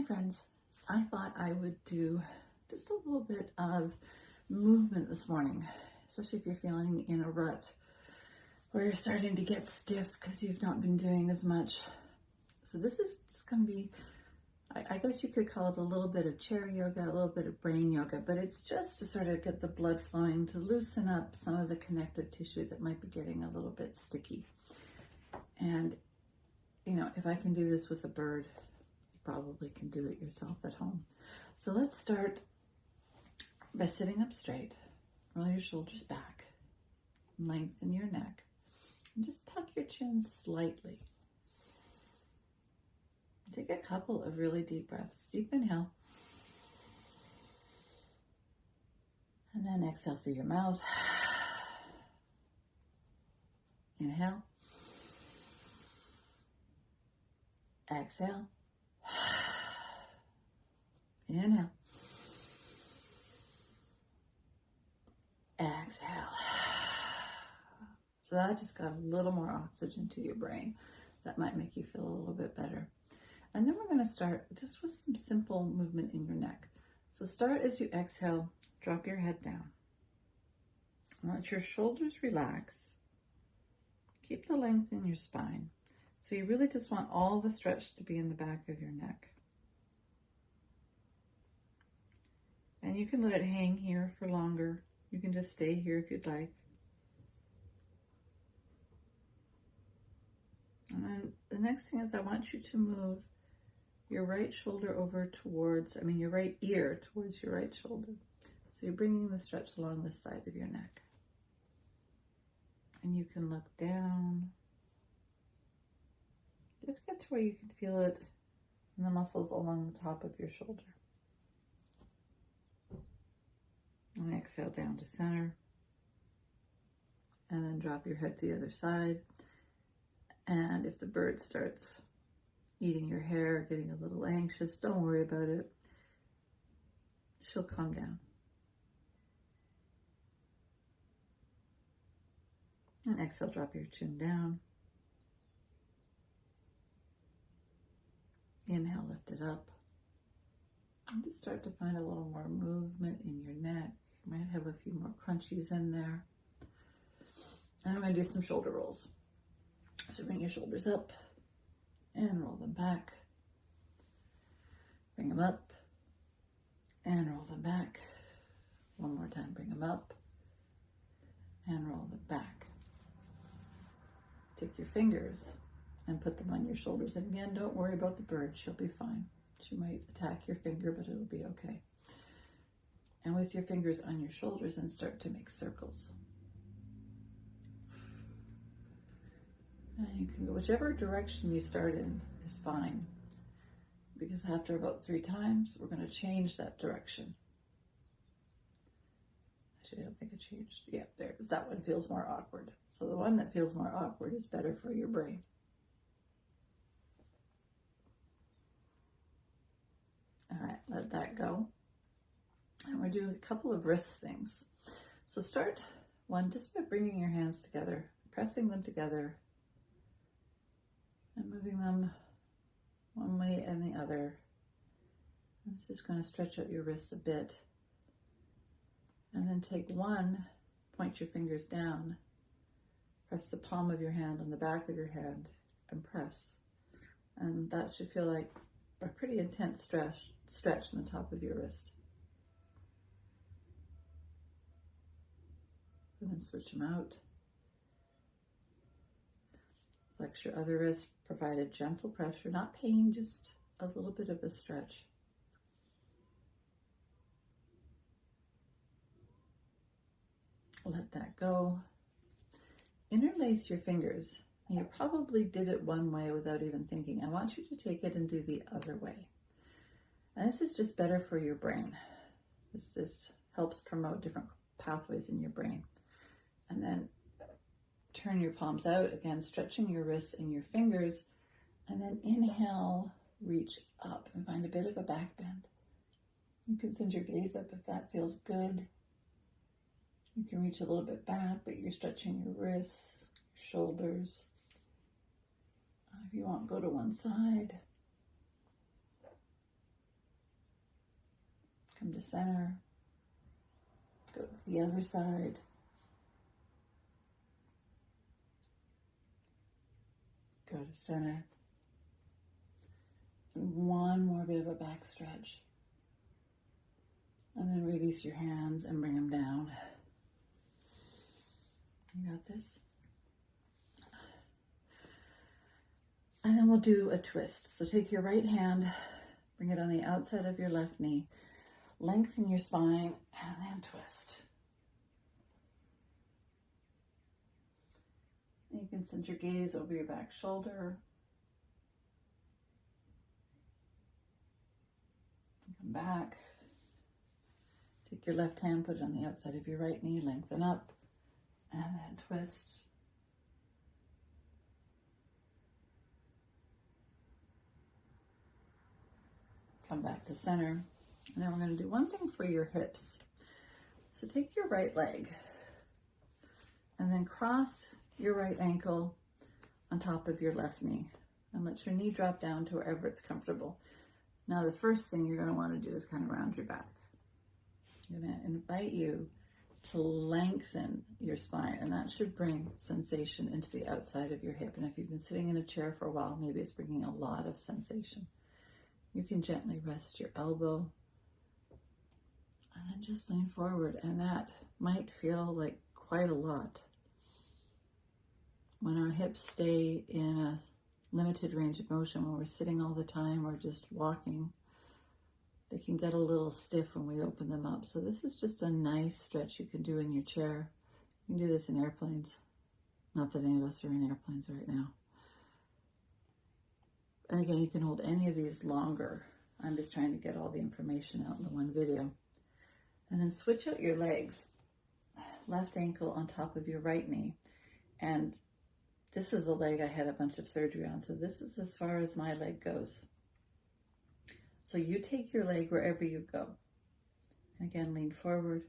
friends, I thought I would do just a little bit of movement this morning, especially if you're feeling in a rut or you're starting to get stiff because you've not been doing as much. So this is just going to be, I guess you could call it a little bit of chair yoga, a little bit of brain yoga, but it's just to sort of get the blood flowing, to loosen up some of the connective tissue that might be getting a little bit sticky. And, you know, if I can do this with a bird, probably can do it yourself at home. So let's start by sitting up straight. Roll your shoulders back, lengthen your neck, and just tuck your chin slightly. Take a couple of really deep breaths. Deep inhale, and then exhale through your mouth. Inhale, exhale. Inhale. Exhale. So that just got a little more oxygen to your brain. That might make you feel a little bit better. And then we're going to start just with some simple movement in your neck. So start as you exhale, drop your head down. Let your shoulders relax. Keep the length in your spine. So you really just want all the stretch to be in the back of your neck. And you can let it hang here for longer. You can just stay here if you'd like. And then the next thing is I want you to move your right shoulder over towards, your right ear towards your right shoulder. So you're bringing the stretch along the side of your neck. And you can look down. Just get to where you can feel it in the muscles along the top of your shoulder. And exhale down to center. And then drop your head to the other side. And if the bird starts eating your hair, getting a little anxious, don't worry about it. She'll calm down. And exhale, drop your chin down. Inhale, lift it up. And just start to find a little more movement in your neck. You might have a few more crunchies in there. And I'm going to do some shoulder rolls. So bring your shoulders up and roll them back. Bring them up and roll them back. One more time, bring them up and roll them back. Take your fingers and put them on your shoulders. And again, don't worry about the bird. She'll be fine. She might attack your finger, but it'll be okay. And with your fingers on your shoulders, and start to make circles. And you can go whichever direction you start in is fine. Because after about 3 times, we're going to change that direction. Actually, I don't think it changed. Yeah, there it is. That one feels more awkward. So the one that feels more awkward is better for your brain. All right, let that go. And we're doing a couple of wrist things. So start one just by bringing your hands together, pressing them together, and moving them one way and the other. I'm just going to stretch out your wrists a bit. And then take one, point your fingers down, press the palm of your hand on the back of your hand, and press. And that should feel like a pretty intense stretch in the top of your wrist. And then switch them out. Flex your other wrist, provide a gentle pressure, not pain, just a little bit of a stretch. Let that go. Interlace your fingers. And you probably did it one way without even thinking. I want you to take it and do the other way. And this is just better for your brain. This helps promote different pathways in your brain. And then turn your palms out, again, stretching your wrists and your fingers. And then inhale, reach up and find a bit of a back bend. You can send your gaze up if that feels good. You can reach a little bit back, but you're stretching your wrists, your shoulders. If you want, go to one side. Come to center. Go to the other side. Go to center. And one more bit of a back stretch. And then release your hands and bring them down. You got this? And then we'll do a twist. So take your right hand, bring it on the outside of your left knee, lengthen your spine, and then twist. And you can send your gaze over your back shoulder. Come back. Take your left hand, put it on the outside of your right knee, lengthen up, and then twist. Come back to center. And then we're going to do one thing for your hips. So take your right leg and then cross your right ankle on top of your left knee and let your knee drop down to wherever it's comfortable. Now the first thing you're going to want to do is kind of round your back. I'm going to invite you to lengthen your spine, and that should bring sensation into the outside of your hip. And if you've been sitting in a chair for a while, maybe it's bringing a lot of sensation. You can gently rest your elbow and then just lean forward, and that might feel like quite a lot. When our hips stay in a limited range of motion, when we're sitting all the time or just walking, they can get a little stiff when we open them up. So this is just a nice stretch you can do in your chair. You can do this in airplanes. Not that any of us are in airplanes right now. And again, you can hold any of these longer. I'm just trying to get all the information out in the one video. And then switch out your legs. Left ankle on top of your right knee. And this is a leg I had a bunch of surgery on, so this is as far as my leg goes. So you take your leg wherever you go. And again, lean forward.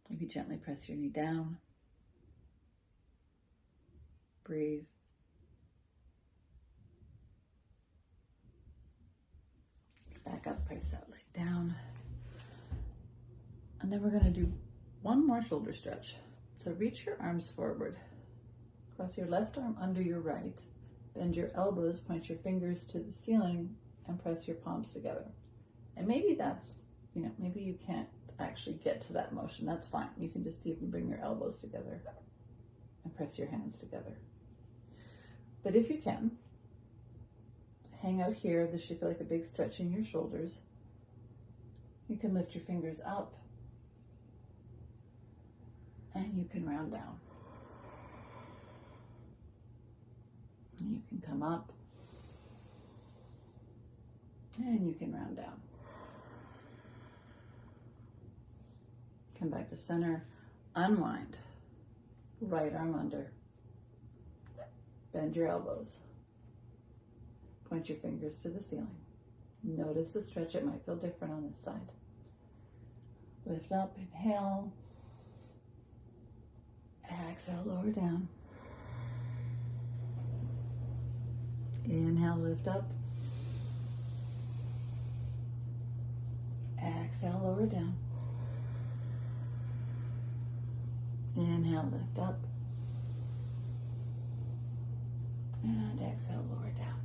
Maybe gently press your knee down. Breathe. Back up, press that leg down. And then we're going to do one more shoulder stretch. So reach your arms forward. Cross your left arm under your right. Bend your elbows, point your fingers to the ceiling, and press your palms together. And maybe that's, maybe you can't actually get to that motion. That's fine. You can just even bring your elbows together and press your hands together. But if you can, hang out here. This should feel like a big stretch in your shoulders. You can lift your fingers up and you can round down. And you can come up and you can round down. Come back to center, unwind, right arm under, bend your elbows, point your fingers to the ceiling. Notice the stretch, it might feel different on this side. Lift up, inhale, exhale, lower down. Inhale, lift up. Exhale, lower down. Inhale, lift up. And exhale, lower down.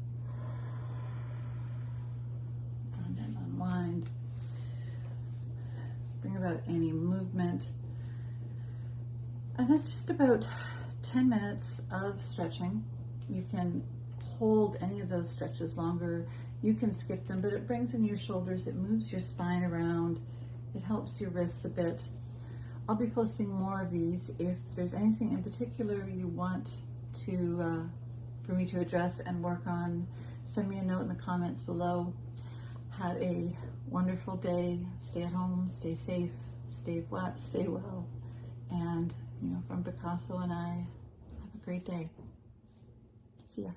And then unwind. Bring about any movement. And that's just about 10 minutes of stretching. You can hold any of those stretches longer. You can skip them, but it brings in your shoulders, it moves your spine around, it helps your wrists a bit. I'll be posting more of these. If there's anything in particular you want to for me to address and work on, send me a note in the comments below. Have a wonderful day. Stay at home, stay safe, stay well. And, from Picasso and I, have a great day. See ya.